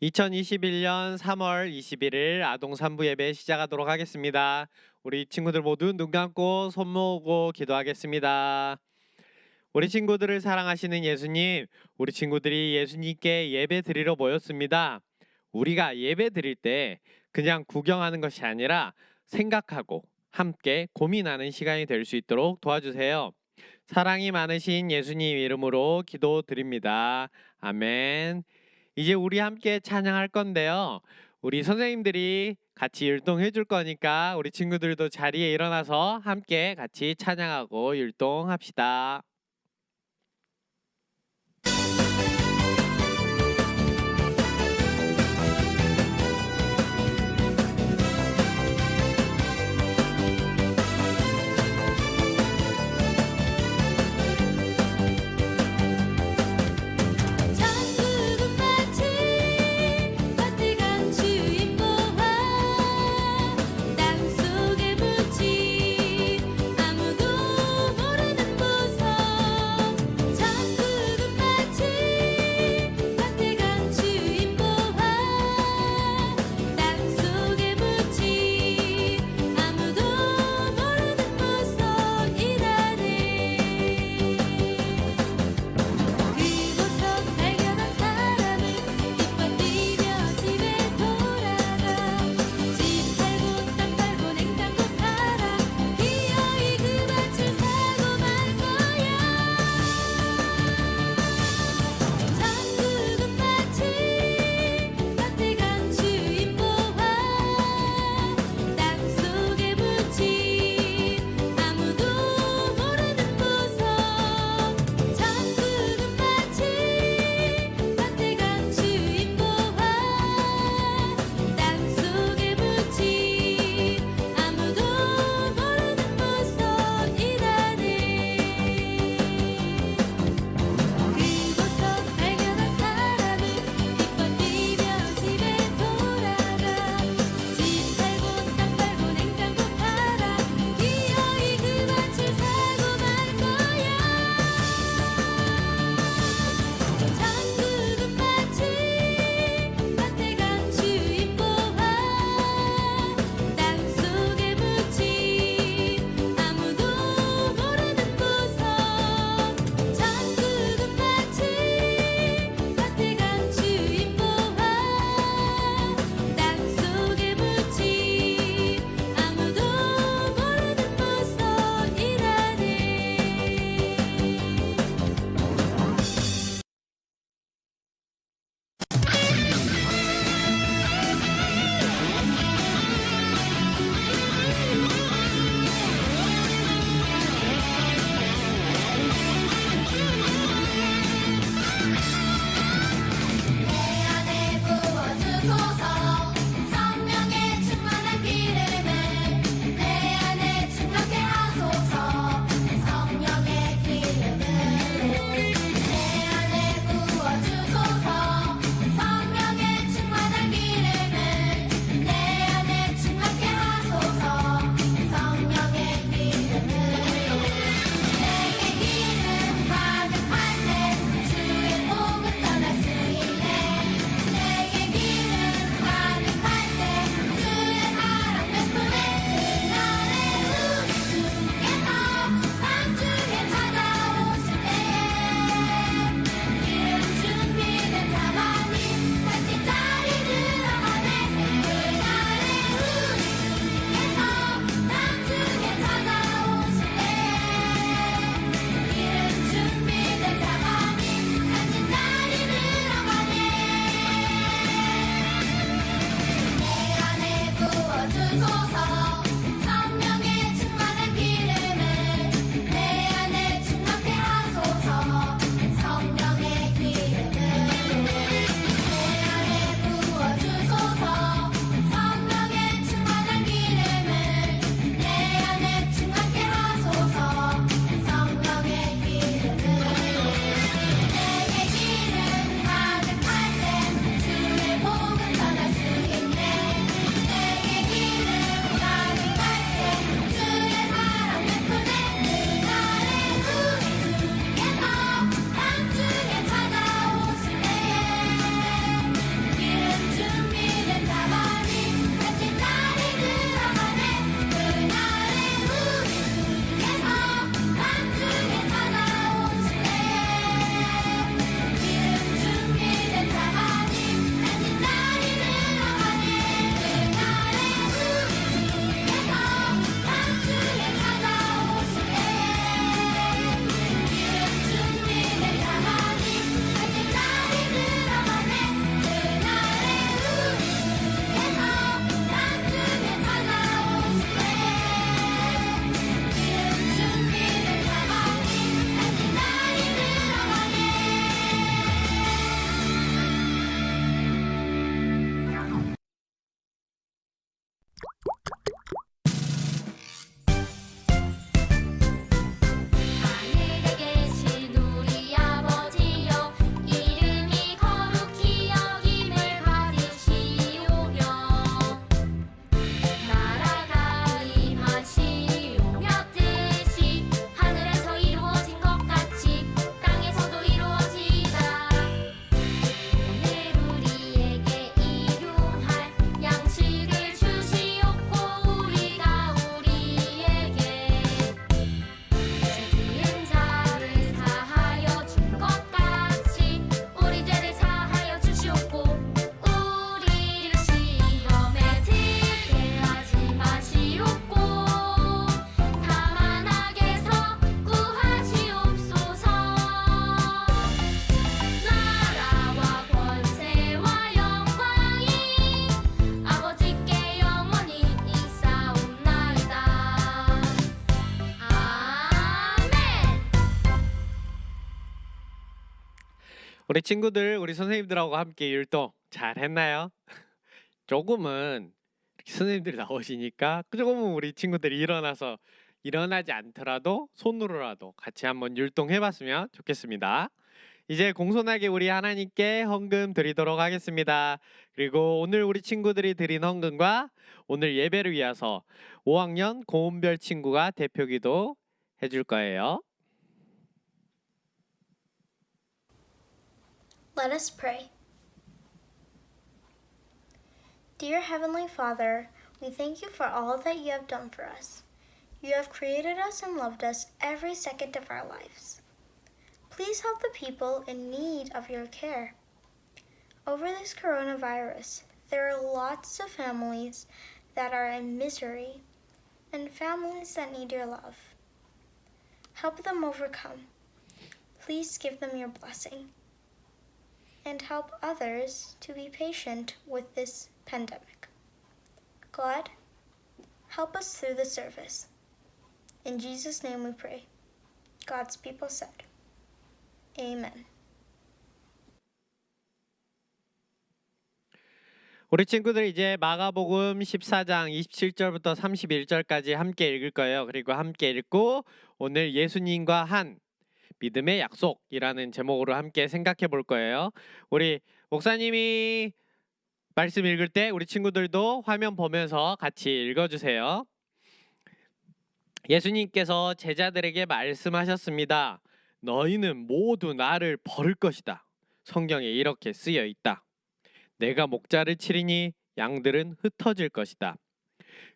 2021년 3월 21일 아동 3부 예배 시작하도록 하겠습니다. 우리 친구들 모두 눈 감고 손 모으고 기도하겠습니다. 우리 친구들을 사랑하시는 예수님, 우리 친구들이 예수님께 예배 드리러 모였습니다. 우리가 예배 드릴 때 그냥 구경하는 것이 아니라 생각하고 함께 고민하는 시간이 될 수 있도록 도와주세요. 사랑이 많으신 예수님 이름으로 기도드립니다. 아멘. 이제 우리 함께 찬양할 건데요. 우리 선생님들이 같이 율동해 줄 거니까 우리 친구들도 자리에 일어나서 함께 같이 찬양하고 율동합시다. 천국은 마치 따뜻한 주인 보화 땅속에 묻힌 아무도 모르는 보석 우리 친구들, 우리 선생님들하고 함께 율동 잘 했나요? 조금은 이렇게 선생님들이 나오시니까 조금은 우리 친구들이 일어나서 일어나지 않더라도 손으로라도 같이 한번 율동해 봤으면 좋겠습니다. 이제 공손하게 우리 하나님께 헌금 드리도록 하겠습니다. 그리고 오늘 우리 친구들이 드린 헌금과 오늘 예배를 위해서 5학년 고은별 친구가 대표기도 해줄 거예요. Let us pray. Dear Heavenly Father, we thank you for all that you have done for us. You have created us and loved us every second of our lives. Please help the people in need of your care. Over this coronavirus, there are lots of families that are in misery and families that need your love. Help them overcome. Please give them your blessing. And help others to be patient with this pandemic. God, help us through the service. In Jesus' name we pray. God's people said, Amen. 우리 친구들 이제 마가복음 14장 27절부터 31절까지 함께 읽을 거예요. 그리고 함께 읽고 오늘 예수님과 한 믿음의 약속이라는 제목으로 함께 생각해 볼 거예요. 우리 목사님이 말씀 읽을 때 우리 친구들도 화면 보면서 같이 읽어주세요. 예수님께서 제자들에게 말씀하셨습니다. 너희는 모두 나를 버릴 것이다. 성경에 이렇게 쓰여 있다. 내가 목자를 치리니 양들은 흩어질 것이다.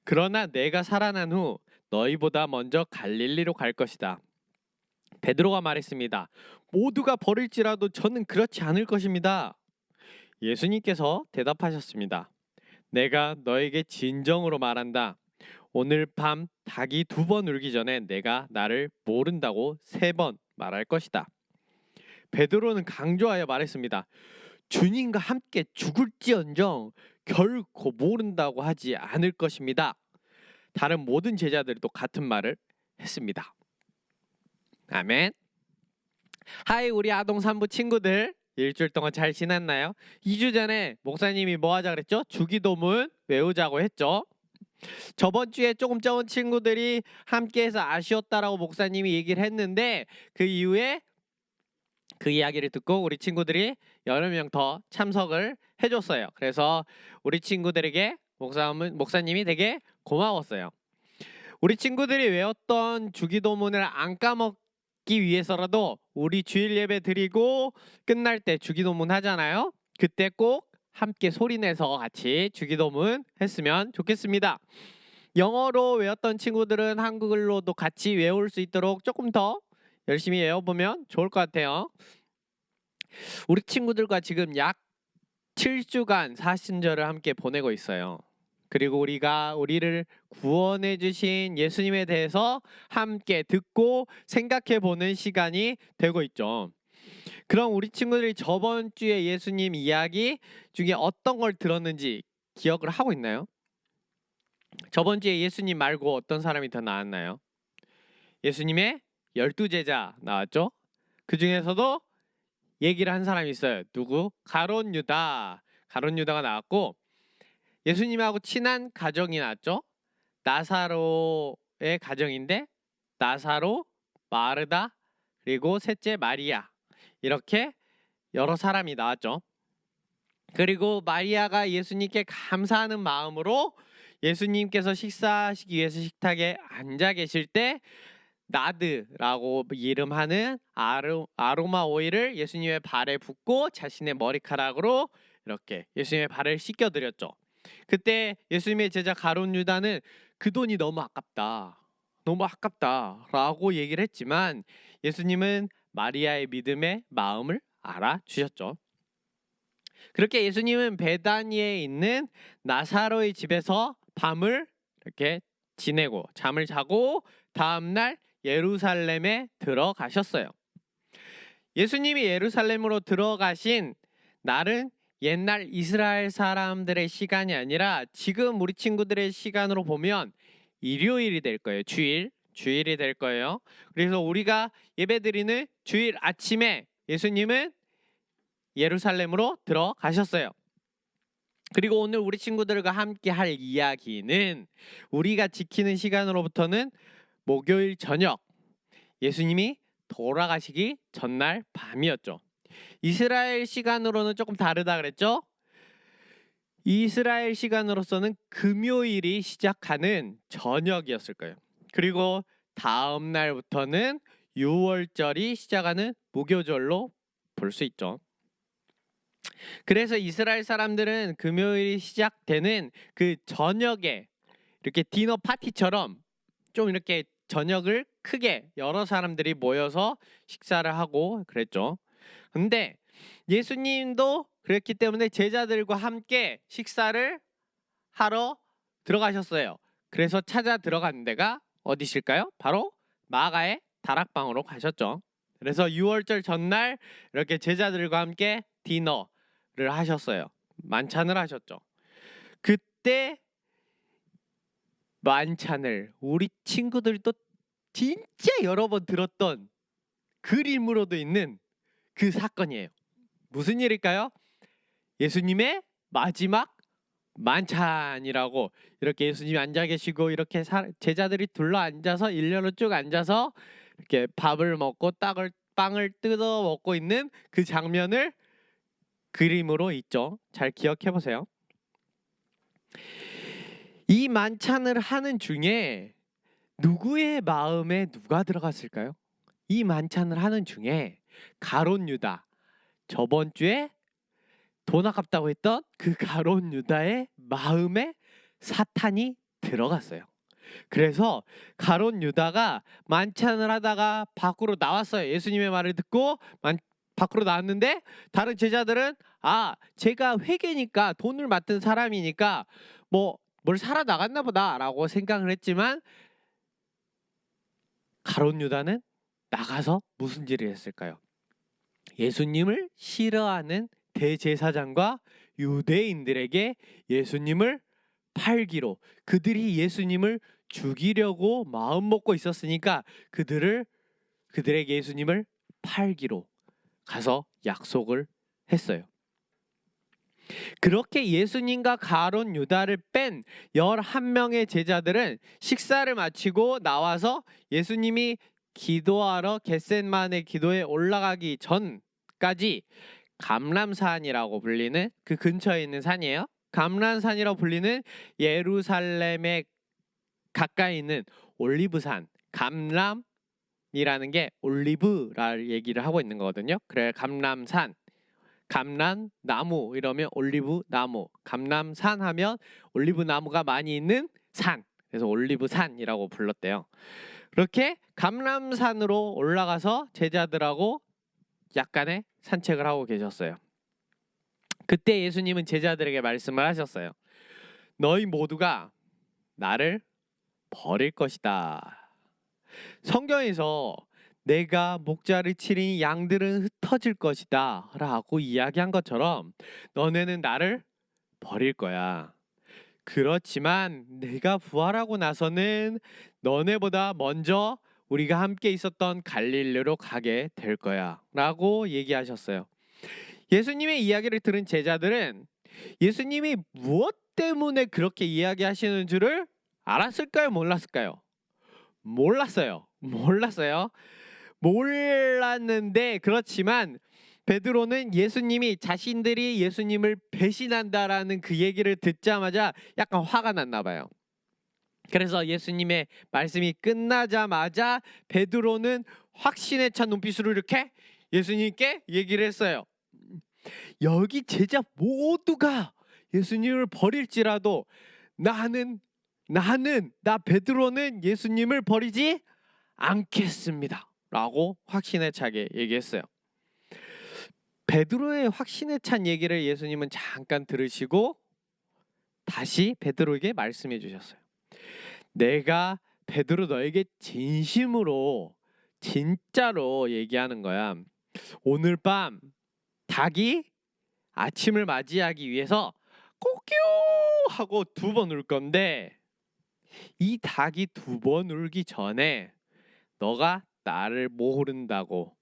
그러나 내가 살아난 후 너희보다 먼저 갈릴리로 갈 것이다. 베드로가 말했습니다. 모두가 버릴지라도 저는 그렇지 않을 것입니다. 예수님께서 대답하셨습니다. 내가 너에게 진정으로 말한다. 오늘 밤 닭이 2번 울기 전에 내가 나를 모른다고 3번 말할 것이다. 베드로는 강조하여 말했습니다. 주님과 함께 죽을지언정 결코 모른다고 하지 않을 것입니다. 다른 모든 제자들도 같은 말을 했습니다. 아멘. 하이 우리 아동 산부 친구들, 일주일 동안 잘 지냈나요? 2주 전에 목사님이 뭐 하자 그랬죠? 주기도문 외우자고 했죠. 저번 주에 조금 적은 친구들이 함께해서 아쉬웠다라고 목사님이 얘기를 했는데 그 이후에 그 이야기를 듣고 우리 친구들이 여러 명 더 참석을 해줬어요. 그래서 우리 친구들에게 목사님이 되게 고마웠어요. 우리 친구들이 외웠던 주기도문을 안 까먹기 위해서라도 우리 주일 예배 드리고 끝날 때 주기도문 하잖아요. 그때 꼭 함께 소리내서 같이 주기도문 했으면 좋겠습니다. 영어로 외웠던 친구들은 한글로도 같이 외울 수 있도록 조금 더 열심히 외워보면 좋을 것 같아요. 우리 친구들과 지금 약 7주간 사순절을 함께 보내고 있어요. 그리고 우리를 구원해 주신 예수님에 대해서 함께 듣고 생각해 보는 시간이 되고 있죠. 그럼 우리 친구들이 저번 주에 예수님 이야기 중에 어떤 걸 들었는지 기억을 하고 있나요? 저번 주에 예수님 말고 어떤 사람이 더 나왔나요? 예수님의 12제자 나왔죠? 그 중에서도 얘기를 한 사람이 있어요. 누구? 가룟 유다가 나왔고 예수님하고 친한 가정이 나왔죠. 나사로의 가정인데 나사로, 마르다, 그리고 셋째 마리아 이렇게 여러 사람이 나왔죠. 그리고 마리아가 예수님께 감사하는 마음으로 예수님께서 식사하시기 위해서 식탁에 앉아 계실 때 나드라고 이름하는 아로마 오일을 예수님의 발에 붓고 자신의 머리카락으로 이렇게 예수님의 발을 씻겨드렸죠. 그때 예수님의 제자 가룟 유다는 그 돈이 너무 아깝다라고 얘기를 했지만 예수님은 마리아의 믿음의 마음을 알아주셨죠. 그렇게 예수님은 베다니에 있는 나사로의 집에서 밤을 이렇게 지내고 잠을 자고 다음날 예루살렘에 들어가셨어요. 예수님이 예루살렘으로 들어가신 날은 옛날 이스라엘 사람들의 시간이 아니라 지금 우리 친구들의 시간으로 보면 일요일이 될 거예요. 주일이 될 거예요. 그래서 우리가 예배드리는 주일 아침에 예수님은 예루살렘으로 들어가셨어요. 그리고 오늘 우리 친구들과 함께 할 이야기는 우리가 지키는 시간으로부터는 목요일 저녁, 예수님이 돌아가시기 전날 밤이었죠. 이스라엘 시간으로는 조금 다르다 그랬죠? 이스라엘 시간으로서는 금요일이 시작하는 저녁이었을 거예요. 그리고 다음 날부터는 6월절이 시작하는 무교절로 볼 수 있죠. 그래서 이스라엘 사람들은 금요일이 시작되는 그 저녁에 이렇게 디너 파티처럼 좀 이렇게 저녁을 크게 여러 사람들이 모여서 식사를 하고 그랬죠. 근데 예수님도 그랬기 때문에 제자들과 함께 식사를 하러 들어가셨어요. 그래서 찾아 들어간 데가 어디실까요? 바로 마가의 다락방으로 가셨죠. 그래서 6월절 전날 이렇게 제자들과 함께 디너를 하셨어요. 만찬을 하셨죠. 그때 만찬을 우리 친구들도 진짜 여러 번 들었던 그림으로도 있는 그 사건이에요. 무슨 일일까요? 예수님의 마지막 만찬이라고, 이렇게 예수님이 앉아 계시고 이렇게 제자들이 둘러 앉아서 일렬로 쭉 앉아서 이렇게 밥을 먹고 빵을 뜯어 먹고 있는 그 장면을 그림으로 있죠. 잘 기억해 보세요. 이 만찬을 하는 중에 누구의 마음에 누가 들어갔을까요? 이 만찬을 하는 중에 가롯 유다, 저번 주에 돈 아깝다고 했던 그 가롯 유다의 마음에 사탄이 들어갔어요. 그래서 가롯 유다가 만찬을 하다가 밖으로 나왔어요. 예수님의 말을 듣고 밖으로 나왔는데 다른 제자들은 제가 회계니까 돈을 맡은 사람이니까 뭘 사러 나갔나 보다라고 생각을 했지만, 가롯 유다는 나가서 무슨 일을 했을까요? 예수님을 싫어하는 대제사장과 유대인들에게 예수님을 팔기로, 그들이 예수님을 죽이려고 마음 먹고 있었으니까 그들에게 예수님을 팔기로 가서 약속을 했어요. 그렇게 예수님과 가롯 유다를 뺀 11명의 제자들은 식사를 마치고 나와서 예수님이 기도하러 겟셋마네 기도에 올라가기 전까지 감람산이라고 불리는 그 근처에 있는 산이에요. 감람산이라고 불리는 예루살렘에 가까이 있는 올리브산, 감람이라는 게 올리브라는 얘기를 하고 있는 거거든요. 그래 감람산, 감람나무 이러면 올리브나무, 감람산 하면 올리브나무가 많이 있는 산, 그래서 올리브산이라고 불렀대요. 그렇게 감람산으로 올라가서 제자들하고 약간의 산책을 하고 계셨어요. 그때 예수님은 제자들에게 말씀을 하셨어요. 너희 모두가 나를 버릴 것이다. 성경에서 내가 목자를 치리니 양들은 흩어질 것이다 라고 이야기한 것처럼 너네는 나를 버릴 거야. 그렇지만 내가 부활하고 나서는 너네보다 먼저 우리가 함께 있었던 갈릴리로 가게 될 거야 라고 얘기하셨어요. 예수님의 이야기를 들은 제자들은 예수님이 무엇 때문에 그렇게 이야기하시는 줄을 알았을까요? 몰랐을까요? 몰랐어요. 몰랐는데, 그렇지만 베드로는 예수님이 자신들이 예수님을 배신한다라는 그 얘기를 듣자마자 약간 화가 났나 봐요. 그래서 예수님의 말씀이 끝나자마자 베드로는 확신에 찬 눈빛으로 이렇게 예수님께 얘기를 했어요. 여기 제자 모두가 예수님을 버릴지라도 나 베드로는 예수님을 버리지 않겠습니다 라고 확신에 차게 얘기했어요. 베드로의 확신에 찬 얘기를 예수님은 잠깐 들으시고 다시 베드로에게 말씀해 주셨어요. 내가 베드로 너에게 진심으로 진짜로 얘기하는 거야. 오늘 밤 닭이 아침을 맞이하기 위해서 꼬끼요 하고 2번 울 건데, 이 닭이 2번 울기 전에 너가 나를 모른다고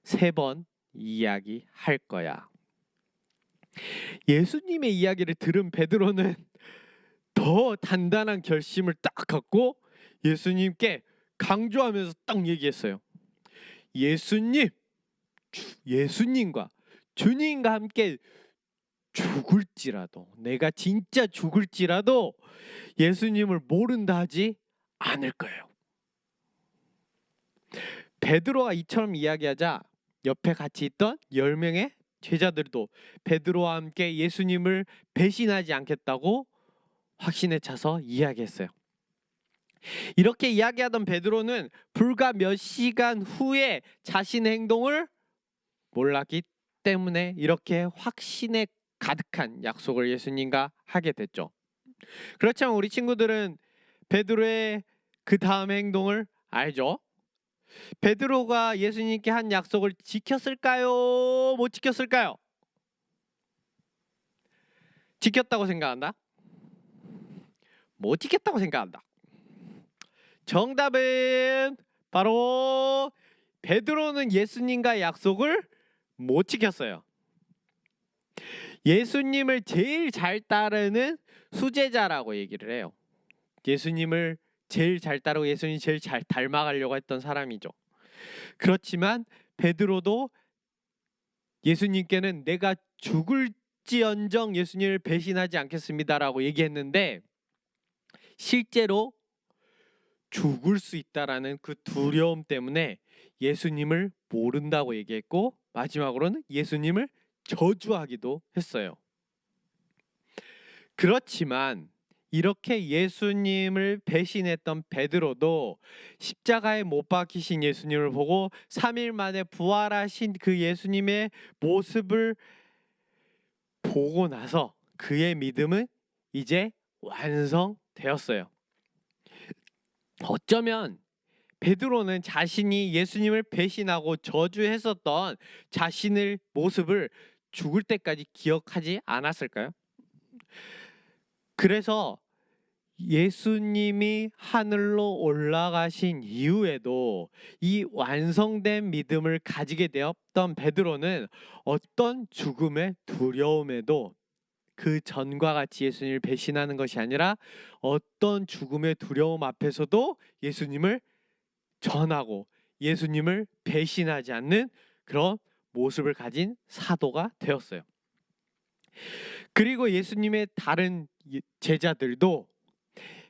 3번 이야기할 거야 예수님의 이야기를 들은 베드로는 더 단단한 결심을 딱 갖고 예수님께 강조하면서 딱 얘기했어요. 예수님과 주님과 함께 죽을지라도, 내가 진짜 죽을지라도 예수님을 모른다 하지 않을 거예요. 베드로가 이처럼 이야기하자 옆에 같이 있던 10명의 제자들도 베드로와 함께 예수님을 배신하지 않겠다고 확신에 차서 이야기했어요. 이렇게 이야기하던 베드로는 불과 몇 시간 후에 자신의 행동을 몰랐기 때문에 이렇게 확신에 가득한 약속을 예수님과 하게 됐죠. 그렇지만 우리 친구들은 베드로의 그 다음 행동을 알죠? 베드로가 예수님께 한 약속을 지켰을까요? 못 지켰을까요? 지켰다고 생각한다? 못 지켰다고 생각한다. 정답은 바로 베드로는 예수님과의 약속을 못 지켰어요. 예수님을 제일 잘 따르는 수제자라고 얘기를 해요. 예수님을 제일 잘 따르고 예수님 제일 잘 닮아가려고 했던 사람이죠. 그렇지만 베드로도 예수님께는 내가 죽을지언정 예수님을 배신하지 않겠습니다라고 얘기했는데 실제로 죽을 수 있다라는 그 두려움 때문에 예수님을 모른다고 얘기했고 마지막으로는 예수님을 저주하기도 했어요. 그렇지만 이렇게 예수님을 배신했던 베드로도 십자가에 못 박히신 예수님을 보고 3일 만에 부활하신 그 예수님의 모습을 보고 나서 그의 믿음은 이제 완성되었어요. 어쩌면 베드로는 자신이 예수님을 배신하고 저주했었던 자신의 모습을 죽을 때까지 기억하지 않았을까요? 그래서 예수님이 하늘로 올라가신 이후에도 이 완성된 믿음을 가지게 되었던 베드로는 어떤 죽음의 두려움에도 그 전과 같이 예수님을 배신하는 것이 아니라 어떤 죽음의 두려움 앞에서도 예수님을 전하고 예수님을 배신하지 않는 그런 모습을 가진 사도가 되었어요. 그리고 예수님의 다른 제자들도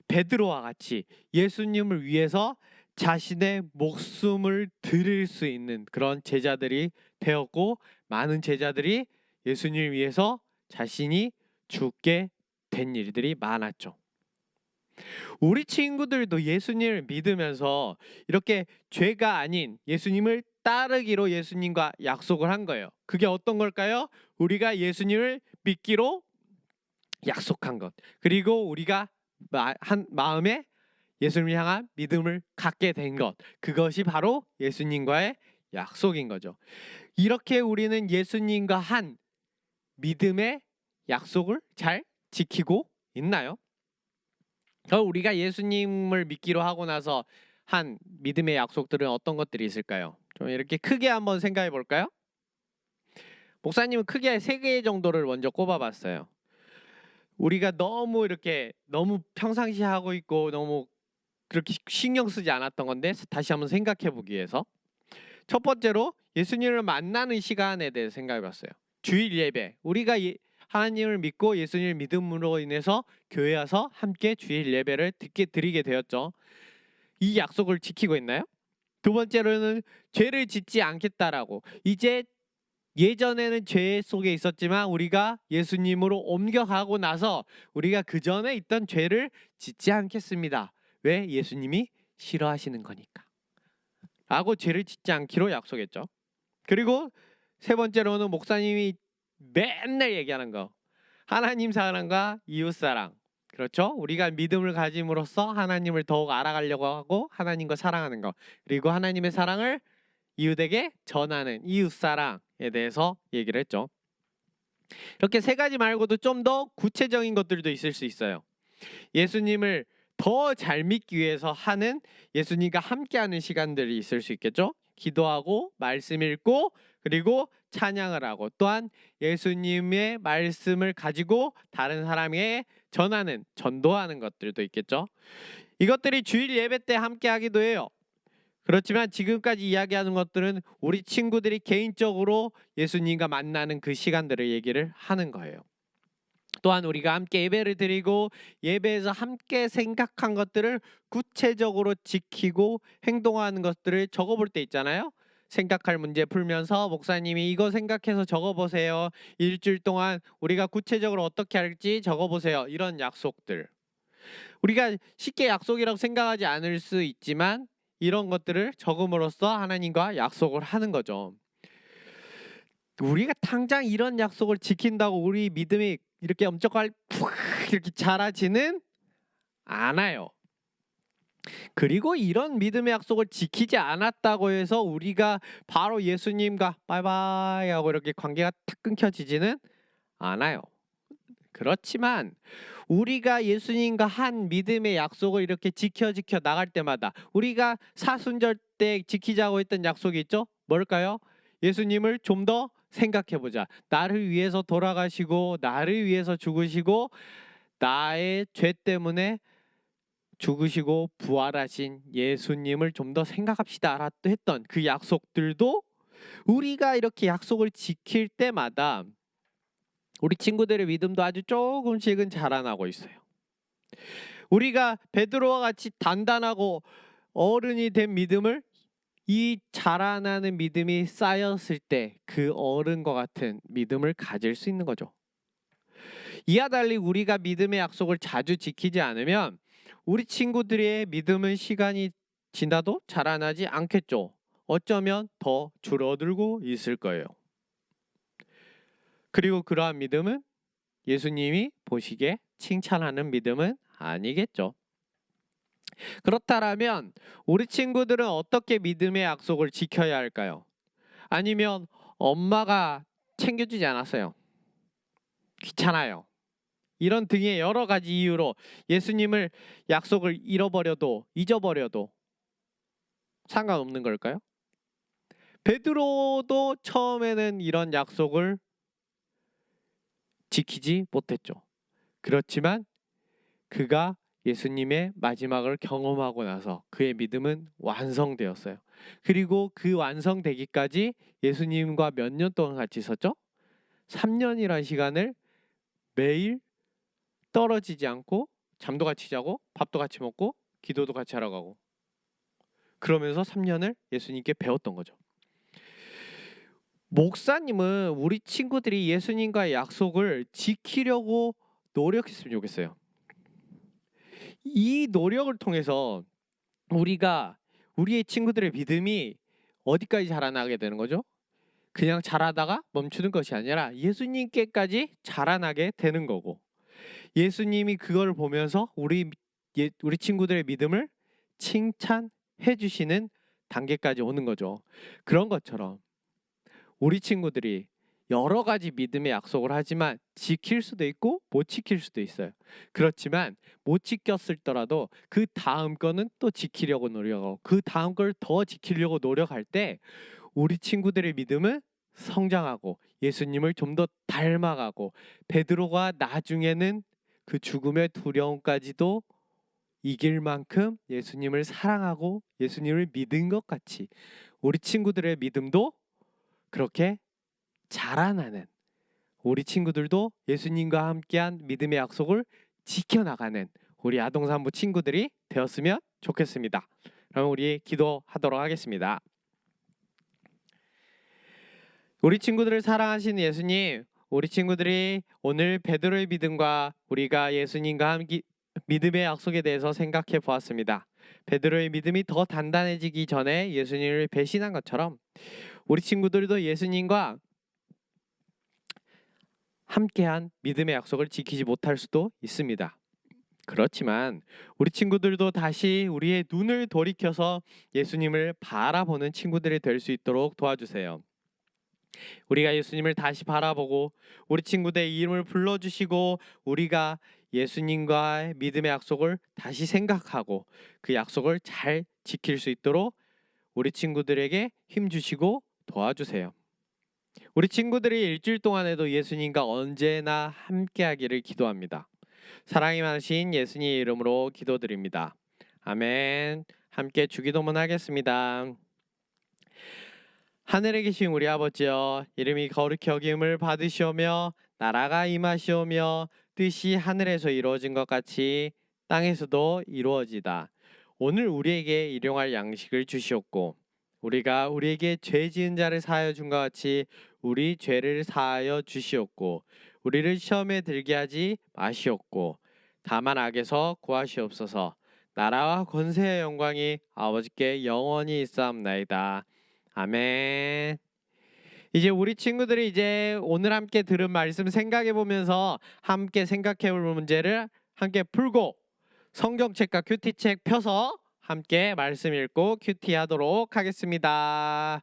베드로와 같이 예수님을 위해서 자신의 목숨을 드릴 수 있는 그런 제자들이 되었고 많은 제자들이 예수님을 위해서 자신이 죽게 된 일들이 많았죠. 우리 친구들도 예수님을 믿으면서 이렇게 죄가 아닌 예수님을 따르기로 예수님과 약속을 한 거예요. 그게 어떤 걸까요? 우리가 예수님을 믿기로 약속한 것. 그리고 우리가 한 마음에 예수님을 향한 믿음을 갖게 된 것. 그것이 바로 예수님과의 약속인 거죠. 이렇게 우리는 예수님과 한 믿음의 약속을 잘 지키고 있나요? 우리가 예수님을 믿기로 하고 나서 한 믿음의 약속들은 어떤 것들이 있을까요? 좀 이렇게 크게 한번 생각해 볼까요? 목사님은 크게 3개 정도를 먼저 꼽아봤어요. 우리가 너무 평상시 하고 있고 너무 그렇게 신경 쓰지 않았던 건데 다시 한번 생각해 보기 위해서 첫 번째로 예수님을 만나는 시간에 대해 생각해 봤어요. 주일 예배. 우리가 하나님을 믿고 예수님을 믿음으로 인해서 교회 와서 함께 주일 예배를 드리게 되었죠. 이 약속을 지키고 있나요? 두 번째로는 죄를 짓지 않겠다라고. 이제 예전에는 죄 속에 있었지만 우리가 예수님으로 옮겨가고 나서 우리가 그 전에 있던 죄를 짓지 않겠습니다. 왜? 예수님이 싫어하시는 거니까. 라고 죄를 짓지 않기로 약속했죠. 그리고 세 번째로는 목사님이 맨날 얘기하는 거. 하나님 사랑과 이웃 사랑. 그렇죠? 우리가 믿음을 가짐으로써 하나님을 더욱 알아가려고 하고 하나님과 사랑하는 거. 그리고 하나님의 사랑을 이웃에게 전하는 이웃 사랑에 대해서 얘기를 했죠. 이렇게 3가지 말고도 좀 더 구체적인 것들도 있을 수 있어요. 예수님을 더 잘 믿기 위해서 하는 예수님과 함께하는 시간들이 있을 수 있겠죠. 기도하고 말씀 읽고 그리고 찬양을 하고 또한 예수님의 말씀을 가지고 다른 사람에게 전하는 전도하는 것들도 있겠죠. 이것들이 주일 예배 때 함께 하기도 해요. 그렇지만 지금까지 이야기하는 것들은 우리 친구들이 개인적으로 예수님과 만나는 그 시간들을 얘기를 하는 거예요. 또한 우리가 함께 예배를 드리고 예배에서 함께 생각한 것들을 구체적으로 지키고 행동하는 것들을 적어볼 때 있잖아요. 생각할 문제 풀면서 목사님이 이거 생각해서 적어보세요. 일주일 동안 우리가 구체적으로 어떻게 할지 적어보세요. 이런 약속들. 우리가 쉽게 약속이라고 생각하지 않을 수 있지만 이런 것들을 적음으로써 하나님과 약속을 하는 거죠. 우리가 당장 이런 약속을 지킨다고 우리 믿음이 이렇게 엄청 이렇게 자라지는 않아요. 그리고 이런 믿음의 약속을 지키지 않았다고 해서 우리가 바로 예수님과 바이바이 하고 이렇게 관계가 탁 끊겨지지는 않아요. 그렇지만 우리가 예수님과 한 믿음의 약속을 이렇게 지켜 나갈 때마다 우리가 사순절 때 지키자고 했던 약속이 있죠? 뭘까요? 예수님을 좀 더 생각해보자. 나를 위해서 돌아가시고 나를 위해서 죽으시고 나의 죄 때문에 죽으시고 부활하신 예수님을 좀 더 생각합시다 했던 그 약속들도 우리가 이렇게 약속을 지킬 때마다 우리 친구들의 믿음도 아주 조금씩은 자라나고 있어요. 우리가 베드로와 같이 단단하고 어른이 된 믿음을 이 자라나는 믿음이 쌓였을 때 그 어른과 같은 믿음을 가질 수 있는 거죠. 이와 달리 우리가 믿음의 약속을 자주 지키지 않으면 우리 친구들의 믿음은 시간이 지나도 자라나지 않겠죠. 어쩌면 더 줄어들고 있을 거예요. 그리고 그러한 믿음은 예수님이 보시기에 칭찬하는 믿음은 아니겠죠. 그렇다면 우리 친구들은 어떻게 믿음의 약속을 지켜야 할까요? 아니면 엄마가 챙겨주지 않았어요. 귀찮아요. 이런 등의 여러 가지 이유로 예수님을 약속을 잊어버려도 상관없는 걸까요? 베드로도 처음에는 이런 약속을 지키지 못했죠. 그렇지만 그가 예수님의 마지막을 경험하고 나서 그의 믿음은 완성되었어요. 그리고 그 완성되기까지 예수님과 몇 년 동안 같이 있었죠? 3년이라는 시간을 매일 떨어지지 않고 잠도 같이 자고 밥도 같이 먹고 기도도 같이 하러 가고 그러면서 3년을 예수님께 배웠던 거죠. 목사님은 우리 친구들이 예수님과의 약속을 지키려고 노력했으면 좋겠어요. 이 노력을 통해서 우리가 우리의 친구들의 믿음이 어디까지 자라나게 되는 거죠? 그냥 자라다가 멈추는 것이 아니라 예수님께까지 자라나게 되는 거고 예수님이 그걸 보면서 우리 친구들의 믿음을 칭찬해 주시는 단계까지 오는 거죠. 그런 것처럼 우리 친구들이 여러 가지 믿음의 약속을 하지만 지킬 수도 있고 못 지킬 수도 있어요. 그렇지만 못 지켰을더라도 그 다음 거는 또 지키려고 노력하고 그 다음 걸 더 지키려고 노력할 때 우리 친구들의 믿음은 성장하고 예수님을 좀 더 닮아가고 베드로가 나중에는 그 죽음의 두려움까지도 이길 만큼 예수님을 사랑하고 예수님을 믿은 것 같이 우리 친구들의 믿음도 그렇게 자라나는 우리 친구들도 예수님과 함께한 믿음의 약속을 지켜나가는 우리 아동산부 친구들이 되었으면 좋겠습니다. 그럼 우리 기도하도록 하겠습니다. 우리 친구들을 사랑하시는 예수님, 우리 친구들이 오늘 베드로의 믿음과 우리가 예수님과 함께 믿음의 약속에 대해서 생각해 보았습니다. 베드로의 믿음이 더 단단해지기 전에 예수님을 배신한 것처럼 우리 친구들도 예수님과 함께한 믿음의 약속을 지키지 못할 수도 있습니다. 그렇지만 우리 친구들도 다시 우리의 눈을 돌이켜서 예수님을 바라보는 친구들이 될 수 있도록 도와주세요. 우리가 예수님을 다시 바라보고 우리 친구들의 이름을 불러주시고 우리가 예수님과의 믿음의 약속을 다시 생각하고 그 약속을 잘 지킬 수 있도록 우리 친구들에게 힘 주시고 도와주세요. 우리 친구들이 일주일 동안에도 예수님과 언제나 함께하기를 기도합니다. 사랑이 많으신 예수님 이름으로 기도드립니다. 아멘. 함께 주기도문 하겠습니다. 하늘에 계신 우리 아버지여, 이름이 거룩히 여김을 받으시오며 나라가 임하시오며 뜻이 하늘에서 이루어진 것 같이 땅에서도 이루어지다. 오늘 우리에게 일용할 양식을 주시옵고 우리가 우리에게 죄 지은 자를 사하여 준 것 같이 우리 죄를 사하여 주시옵고 우리를 시험에 들게 하지 마시옵고 다만 악에서 구하시옵소서. 나라와 권세의 영광이 아버지께 영원히 있사옵나이다. 아멘. 이제 우리 친구들이 이제 오늘 함께 들은 말씀 생각해 보면서 함께 생각해 볼 문제를 함께 풀고 성경책과 큐티책 펴서 함께 말씀 읽고 큐티 하도록 하겠습니다.